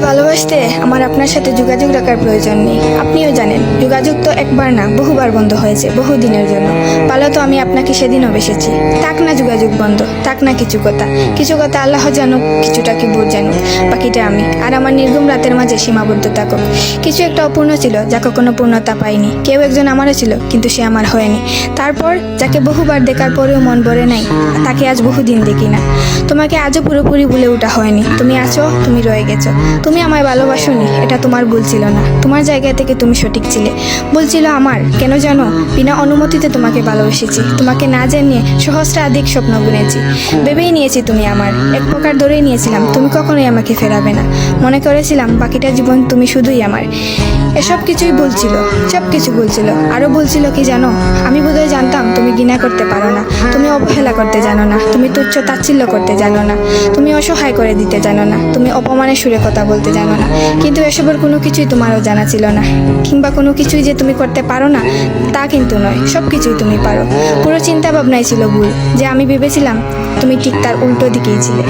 ভালোবাসতে আমার আপনার সাথে যোগাযোগ রাখার প্রয়োজন নেই। আপনিও জানেন যোগাযোগ তো একবার না বহুবার বন্ধ হয়েছে, বহুদিনের জন্য। পালো তো আমি আপনাকে সেদিনও বেসেছি। থাক না যোগাযোগ বন্ধ, থাক না কিছু কথা আল্লাহ জানুক, কিছুটা কি বোধ জানুক, বাকিটা আমি আর আমার নির্গম রাতের মাঝে সীমাবদ্ধ থাকুক। কিছু একটা অপূর্ণ ছিল যা কখনো পূর্ণতা পায়নি। কেউ একজন আমারও ছিল, কিন্তু সে আমার হয়নি। তারপর যাকে বহুবার দেখার পরেও মন ভরে নাই, তাকে আজ বহুদিন দেখি না। তোমাকে আজও পুরোপুরি ভুলে ওঠা হয়নি। তুমি আছো, তুমি রয়ে গেছো। তুমি আমায় ভালোবাসোনি, এটা তোমার ভুল ছিল না। তোমার জায়গা থেকে তুমি সঠিক ছিলে। ভুল ছিল আমার। কেন জানো? বিনা অনুমতিতে তোমাকে ভালোবেসেছি। তোমাকে না জানিয়ে সহস্রাধিক স্বপ্ন বুনেছি। ভেবেই নিয়েছি তুমি আমার, এক প্রকার ধরেই নিয়েছিলাম তুমি কখনোই আমাকে ফেরাবে না। মনে করেছিলাম বাকিটা জীবন তুমি শুধুই আমার। এসব কিছুই ভুল ছিল, সব কিছু ভুল ছিল। আরও ভুল ছিল কি জানো? আমি বোধহয় জানতাম তুমি ঘৃণা করতে পারো না, তুমি অবহেলা করতে জানো না, তুমি তুচ্ছ তাচ্ছিল্য করতে জানো না, তুমি অসহায় করে দিতে জানো না, তুমি অপমানের সুরে কথা বলতে জানো না। কিন্তু এসবের কোনো কিছুই তোমারও জানা ছিল না, কিংবা কোনো কিছুই যে তুমি করতে পারো না তা কিন্তু নয়। সব কিছুই তুমি পারো। পুরো চিন্তা ভাবনাই ছিল ভুল, যে আমি ভেবেছিলাম তুমি ঠিক তার উল্টো দিকেই ছিলে।